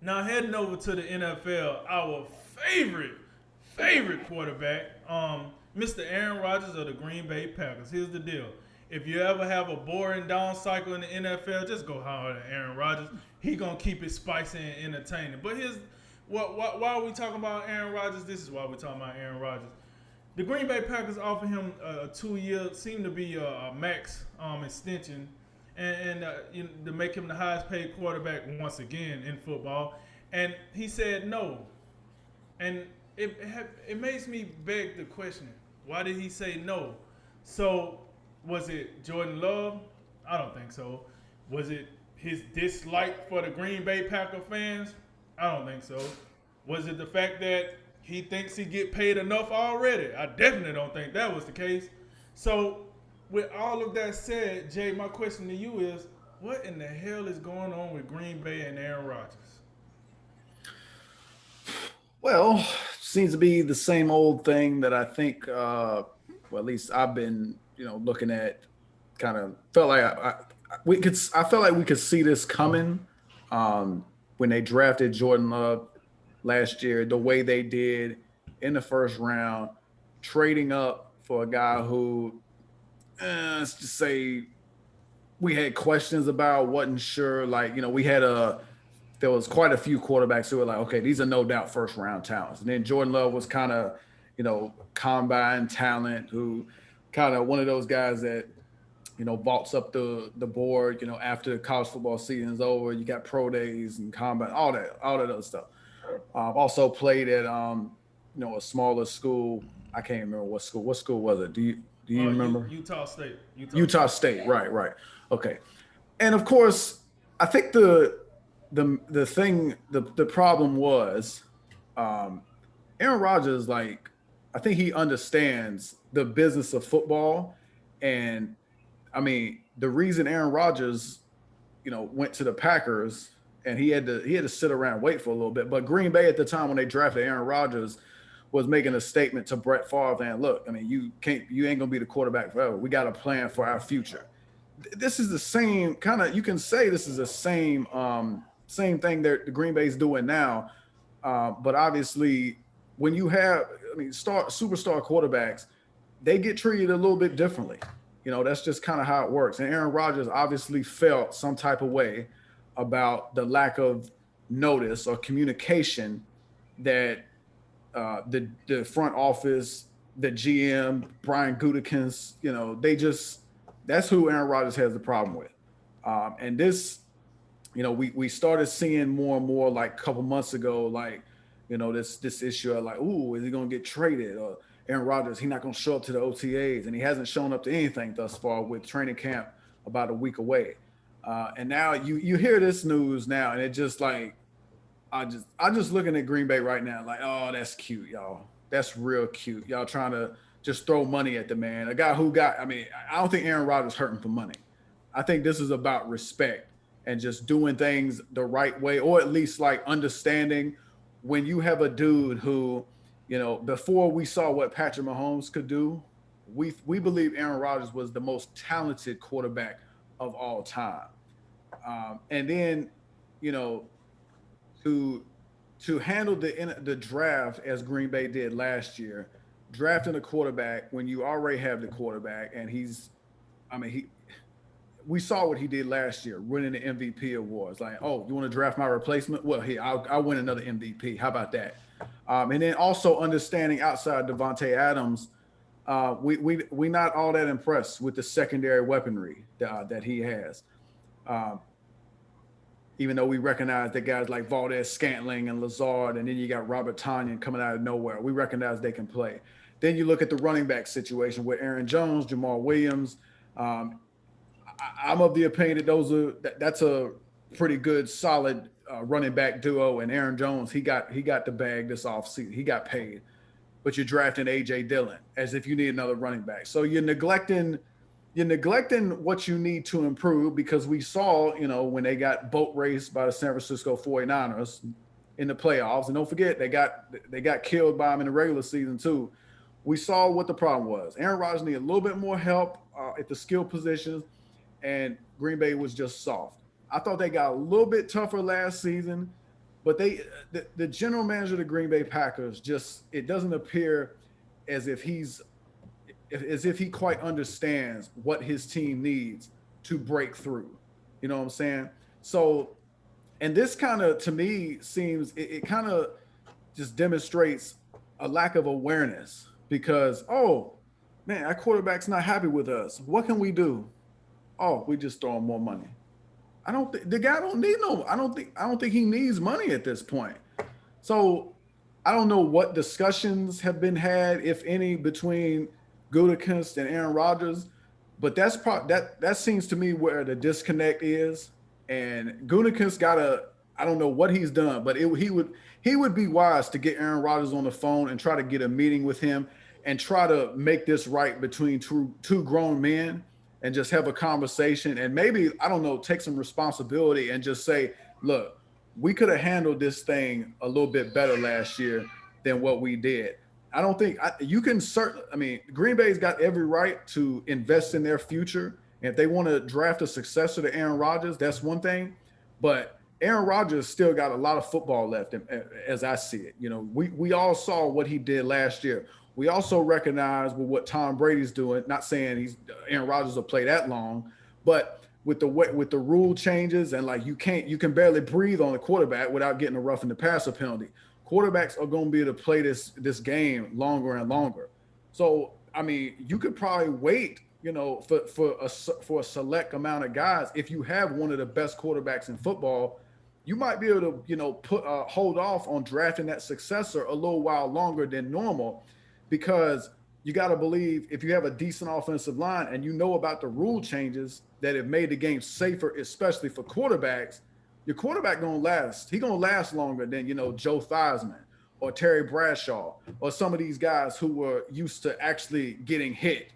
Now heading over to the NFL, our favorite, favorite quarterback, Mr. Aaron Rodgers of the Green Bay Packers. Here's the deal. If you ever have a boring down cycle in the NFL, just go holler at Aaron Rodgers. He gonna keep it spicy and entertaining. But here's why are we talking about Aaron Rodgers? This is why we're talking about Aaron Rodgers. The Green Bay Packers offered him a 2 year, seemed to be a max extension, and to make him the highest paid quarterback once again in football. And he said no. And it makes me beg the question: why did he say no? So was it Jordan Love? I don't think so. Was it his dislike for the Green Bay Packer fans? I don't think so. Was it the fact that he thinks he get paid enough already? I definitely don't think that was the case. So with all of that said, Jay, my question to you is, what in the hell is going on with Green Bay and Aaron Rodgers? Well, seems to be the same old thing that I think, well, at least I've been, looking at. Kind of felt like I felt like we could see this coming when they drafted Jordan Love last year. The way they did in the first round, trading up for a guy who, let's just say, we had questions about, wasn't sure. Like, we had there was quite a few quarterbacks who were like, okay, these are no doubt first round talents. And then Jordan Love was kind of, combine talent who kind of one of those guys that, vaults up the board, after the college football season is over. You got pro days and combine, all that other stuff. Also played at, a smaller school. I can't remember what school. What school was it? Do you remember? Utah State. Utah Utah State. State. Right, right. Okay. And of course, I think the problem was Aaron Rodgers, like, I think he understands the business of football. And I mean, the reason Aaron Rodgers, went to the Packers and he had to sit around and wait for a little bit. But Green Bay at the time when they drafted Aaron Rodgers was making a statement to Brett Favre and, look, I mean, you ain't gonna be the quarterback forever. We got a plan for our future. This is the same kind of, you can say this is the same thing that the Green Bay's doing now. But obviously, when you have, I mean, superstar quarterbacks, they get treated a little bit differently. That's just kind of how it works. And Aaron Rodgers obviously felt some type of way about the lack of notice or communication that the front office, the GM, Brian Gutekunst, that's who Aaron Rodgers has the problem with. And this, we started seeing more and more, like a couple months ago, like, this issue of like, ooh, is he gonna get traded? Or Aaron Rodgers, he's not gonna show up to the OTAs, and he hasn't shown up to anything thus far with training camp about a week away. And now you hear this news now, and it just like I just looking at Green Bay right now, like, oh, that's cute, y'all. That's real cute. Y'all trying to just throw money at the man. A guy who got, I mean, I don't think Aaron Rodgers hurting for money. I think this is about respect and just doing things the right way, or at least like understanding when you have a dude who, before we saw what Patrick Mahomes could do, we believe Aaron Rodgers was the most talented quarterback of all time. And then, you know, to handle the draft as Green Bay did last year, drafting a quarterback when you already have the quarterback, and I mean, we saw what he did last year, winning the MVP awards. Like, oh, you want to draft my replacement? Well, here, I'll win another MVP. How about that? And then also understanding outside Devontae Adams, we not all that impressed with the secondary weaponry that he has. Um, Even though we recognize that guys like Valdez Scantling and Lazard, and then you got Robert Tonyan coming out of nowhere. We recognize they can play. Then you look at the running back situation with Aaron Jones, Jamal Williams. Um, I'm of the opinion that that's a pretty good, solid running back duo. And Aaron Jones, he got the bag this offseason. He got paid, but you're drafting AJ Dillon as if you need another running back. So you're neglecting what you need to improve, because we saw, when they got boat raced by the San Francisco 49ers in the playoffs, and don't forget they got killed by them in the regular season too. We saw what the problem was. Aaron Rodgers needed a little bit more help at the skill positions, and Green Bay was just soft. I thought they got a little bit tougher last season, but the general manager of the Green Bay Packers, just it doesn't appear as if he quite understands what his team needs to break through. You know what I'm saying? So, and this kind of to me seems it kind of just demonstrates a lack of awareness because, oh man, our quarterback's not happy with us. What can we do? Oh, we just throw him more money. I don't think the guy don't need no. I don't think he needs money at this point. So I don't know what discussions have been had, if any, between Gutekunst and Aaron Rodgers, but that seems to me where the disconnect is. And Gutekunst got a I don't know what he's done, but he would be wise to get Aaron Rodgers on the phone and try to get a meeting with him and try to make this right between two grown men and just have a conversation and maybe, I don't know, take some responsibility and just say, look, we could have handled this thing a little bit better last year than what we did. I don't think you can I mean, Green Bay's got every right to invest in their future. And if they want to draft a successor to Aaron Rodgers, that's one thing. But Aaron Rodgers still got a lot of football left, as I see it. You know, we all saw what he did last year. We also recognize with what Tom Brady's doing. Not saying Aaron Rodgers will play that long, but with the rule changes and like you can barely breathe on the quarterback without getting a roughing the passer penalty. Quarterbacks are going to be able to play this game longer and longer. So I mean, you could probably wait, you know, for a select amount of guys. If you have one of the best quarterbacks in football, you might be able to, you know, hold off on drafting that successor a little while longer than normal, because you got to believe if you have a decent offensive line and you know about the rule changes that have made the game safer, especially for quarterbacks, your quarterback gonna last. He gonna last longer than, you know, Joe Theismann or Terry Bradshaw or some of these guys who were used to actually getting hit.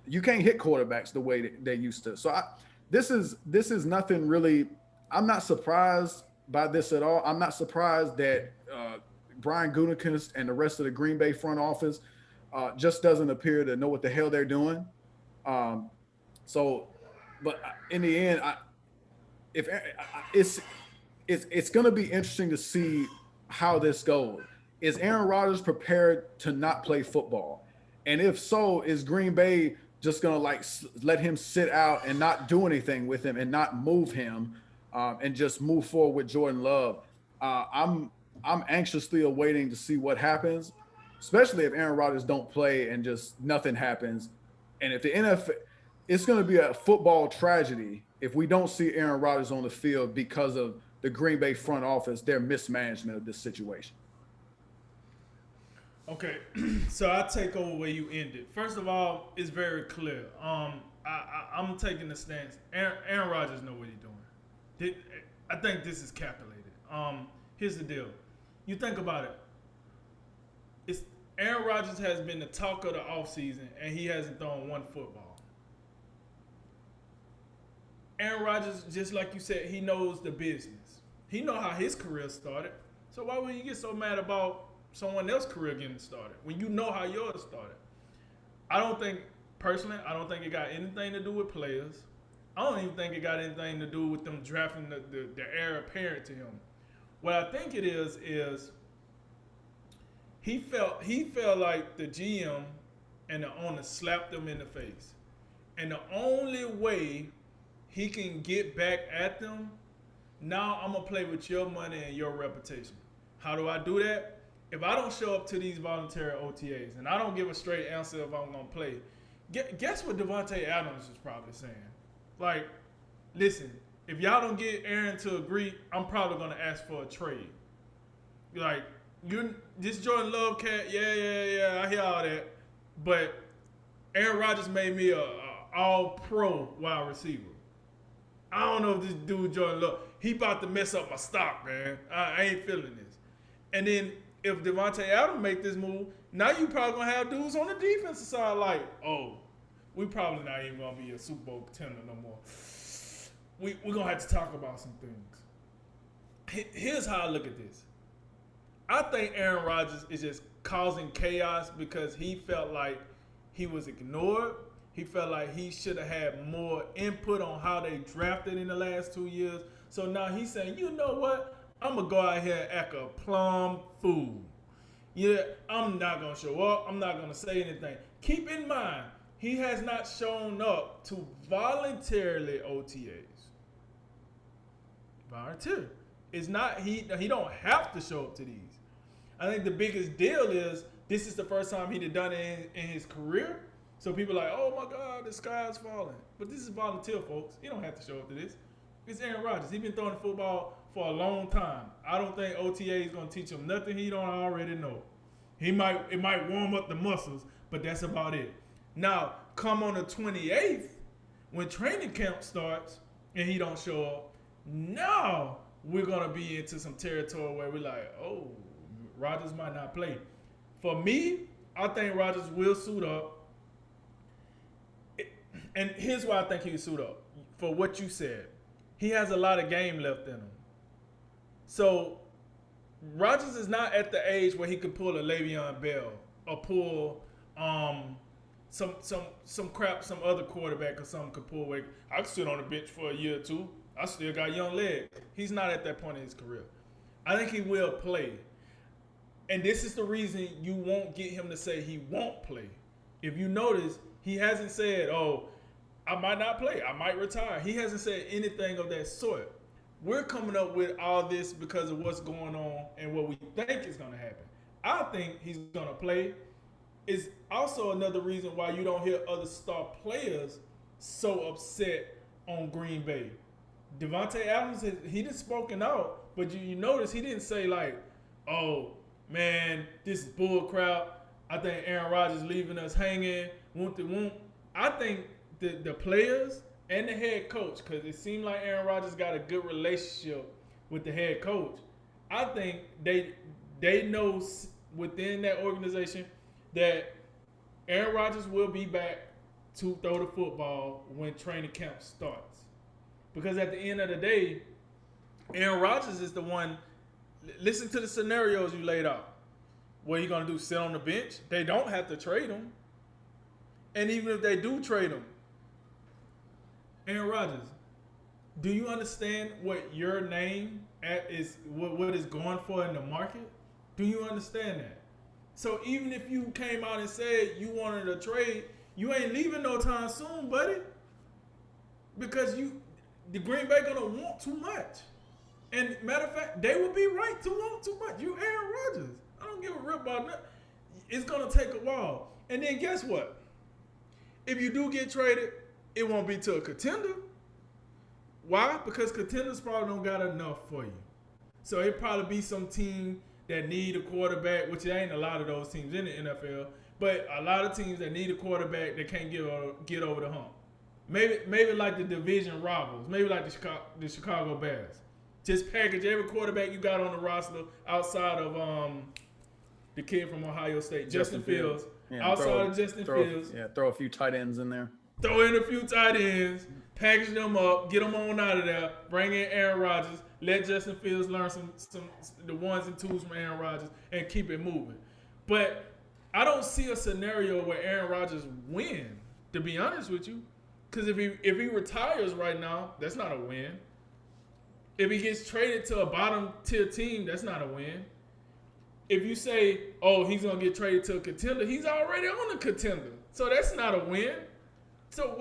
You can't hit quarterbacks the way that they used to. So this is nothing really. I'm not surprised by this at all. I'm not surprised that Brian Gutekunst and the rest of the Green Bay front office just doesn't appear to know what the hell they're doing. But in the end, it's going to be interesting to see how this goes. Is Aaron Rodgers prepared to not play football? And if so, is Green Bay just going to like let him sit out and not do anything with him and not move him and just move forward with Jordan Love? I'm anxiously awaiting to see what happens, especially if Aaron Rodgers don't play and just nothing happens. And if the NFL, it's going to be a football tragedy if we don't see Aaron Rodgers on the field because of the Green Bay front office, their mismanagement of this situation. Okay, so I take over where you ended. First of all, it's very clear. I'm taking the stance. Aaron Rodgers know what he's doing. I think this is calculated. Here's the deal. You think about it. Aaron Rodgers has been the talk of the offseason, and he hasn't thrown one football. Aaron Rodgers, just like you said, he knows the business. He know how his career started. So why would you get so mad about someone else's career getting started when you know how yours started? I don't think it got anything to do with players. I don't even think it got anything to do with them drafting the heir apparent to him. What I think it is he felt like the GM and the owner slapped him in the face. And the only way he can get back at them, now I'm going to play with your money and your reputation. How do I do that? If I don't show up to these voluntary OTAs and I don't give a straight answer if I'm going to play, guess what Devontae Adams is probably saying? Like, listen, if y'all don't get Aaron to agree, I'm probably going to ask for a trade. Like, this Jordan Love cat, yeah, I hear all that. But Aaron Rodgers made me a all-pro wide receiver. I don't know if this dude Jordan Love, he about to mess up my stock, man. I ain't feeling this. And then if Devontae Adams make this move, now you probably going to have dudes on the defensive side like, oh, we probably not even going to be a Super Bowl contender no more. We're going to have to talk about some things. Here's how I look at this. I think Aaron Rodgers is just causing chaos because he felt like he was ignored. He felt like he should have had more input on how they drafted in the last 2 years. So now he's saying, you know what? I'm gonna go out here and act a plum fool. Yeah, I'm not gonna show up. I'm not gonna say anything. Keep in mind, he has not shown up to voluntarily OTAs. Volunteer. It's not he don't have to show up to these. I think the biggest deal is this is the first time he'd done it in his career. So people are like, oh my God, the sky's falling. But this is volunteer, folks. You don't have to show up to this. It's Aaron Rodgers. He's been throwing football for a long time. I don't think OTA is going to teach him nothing he don't already know. It might warm up the muscles, but that's about it. Now, come on the 28th, when training camp starts and he don't show up, now we're going to be into some territory where we're like, oh, Rodgers might not play. For me, I think Rodgers will suit up. And here's why I think he'll suit up. For what you said, he has a lot of game left in him. So Rodgers is not at the age where he could pull a Le'Veon Bell or pull some other quarterback or something could pull away. I could sit on the bench for a year or two. I still got young legs. He's not at that point in his career. I think he will play. And this is the reason you won't get him to say he won't play. If you notice, he hasn't said, oh, I might not play. I might retire. He hasn't said anything of that sort. We're coming up with all this because of what's going on and what we think is going to happen. I think he's going to play. It's also another reason why you don't hear other star players so upset on Green Bay. Devontae Adams, he didn't spoken out, but you notice he didn't say like, oh, man, this is bull crap. I think Aaron Rodgers leaving us hanging. I think the players and the head coach, because it seemed like Aaron Rodgers got a good relationship with the head coach. I think they know within that organization that Aaron Rodgers will be back to throw the football when training camp starts. Because at the end of the day, Aaron Rodgers is the one. Listen to the scenarios you laid out. What are you going to do, sit on the bench? They don't have to trade him. And even if they do trade him, Aaron Rodgers, do you understand what your name is, what is going for in the market? Do you understand that? So even if you came out and said you wanted a trade, you ain't leaving no time soon, buddy. Because the Green Bay gonna want too much. And matter of fact, they would be right to want too much. You Aaron Rodgers. I don't give a rip about nothing. It's gonna take a while. And then guess what? If you do get traded, it won't be to a contender. Why? Because contenders probably don't got enough for you. So it probably be some team that need a quarterback, which there ain't a lot of those teams in the NFL, but a lot of teams that need a quarterback that can't get over the hump. Maybe like the division rivals, maybe like the Chicago Bears. Just package every quarterback you got on the roster outside of the kid from Ohio State, Justin Fields. Yeah, outside of Justin Fields. Yeah, throw a few tight ends in there. Throw in a few tight ends, package them up, get them on out of there, bring in Aaron Rodgers, let Justin Fields learn some the ones and twos from Aaron Rodgers, and keep it moving. But I don't see a scenario where Aaron Rodgers win, to be honest with you. Because if he retires right now, that's not a win. If he gets traded to a bottom tier team, that's not a win. If you say, oh, he's going to get traded to a contender, he's already on a contender. So that's not a win. So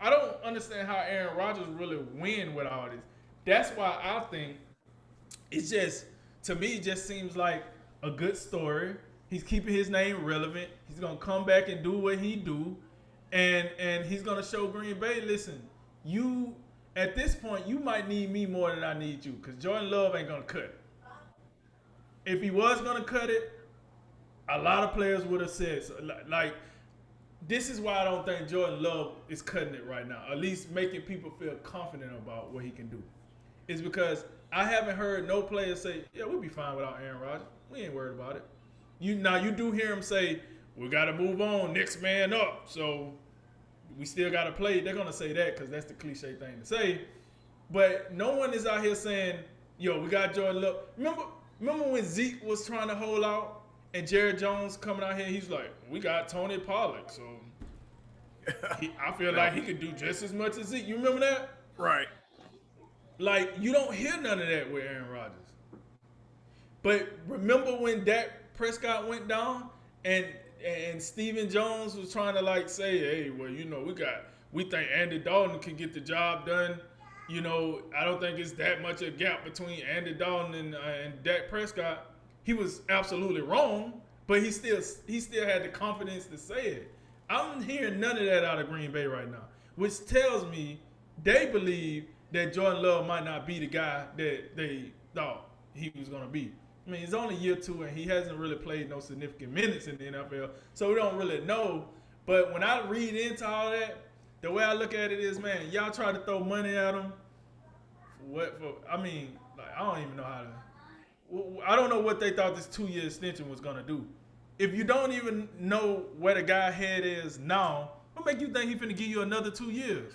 I don't understand how Aaron Rodgers really win with all this. That's why I think it's just, to me, it just seems like a good story. He's keeping his name relevant. He's going to come back and do what he do. And he's going to show Green Bay, listen, you, at this point, you might need me more than I need you, because Jordan Love ain't going to cut it. If he was going to cut it, a lot of players would have said so. Like, this is why I don't think Jordan Love is cutting it right now, at least making people feel confident about what he can do. It's because I haven't heard no player say, yeah, we'll be fine without Aaron Rodgers. We ain't worried about it. You do hear him say, we got to move on, next man up. So we still got to play. They're going to say that because that's the cliche thing to say. But no one is out here saying, yo, we got Jordan Love. Remember when Zeke was trying to hold out and Jared Jones coming out here, he's like, we got Tony Pollard. So I feel like he could do just as much as Zeke. You remember that? Right. Like, you don't hear none of that with Aaron Rodgers. But remember when Dak Prescott went down and Stephen Jones was trying to like say, hey, well, we think Andy Dalton can get the job done. I don't think it's that much a gap between Andy Dalton and Dak Prescott. He was absolutely wrong, but he still had the confidence to say it. I'm hearing none of that out of Green Bay right now, which tells me they believe that Jordan Love might not be the guy that they thought he was going to be. I mean, he's only year 2, and he hasn't really played no significant minutes in the NFL, so we don't really know. But when I read into all that, the way I look at it is, man, y'all try to throw money at him. I don't even know how to. I don't know what they thought this 2-year extension was going to do. If you don't even know where the guy head is now, what make you think he's finna give you another 2 years?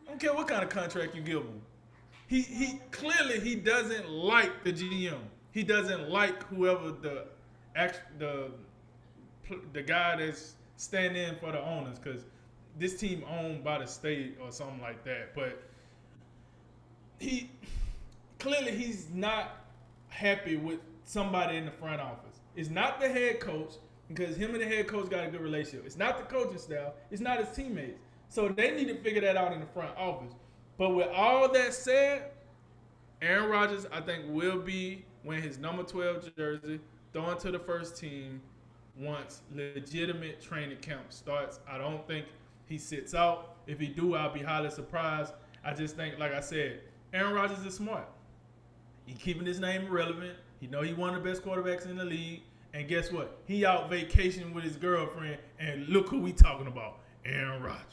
I don't care what kind of contract you give him. He clearly he doesn't like the GM. He doesn't like whoever the guy that's standing in for the owners, because this team owned by the state or something like that. But he's not happy with somebody in the front office. It's not the head coach, because him and the head coach got a good relationship. It's not the coaching staff. It's not his teammates. So they need to figure that out in the front office. But with all that said, Aaron Rodgers, I think, will be wearing his number 12 jersey, throwing to the first team once legitimate training camp starts. I don't think he sits out. If he do, I'll be highly surprised. I just think, like I said, Aaron Rodgers is smart. He keeping his name relevant. He know he one of the best quarterbacks in the league. And guess what? He out vacationing with his girlfriend, and look who we talking about, Aaron Rodgers.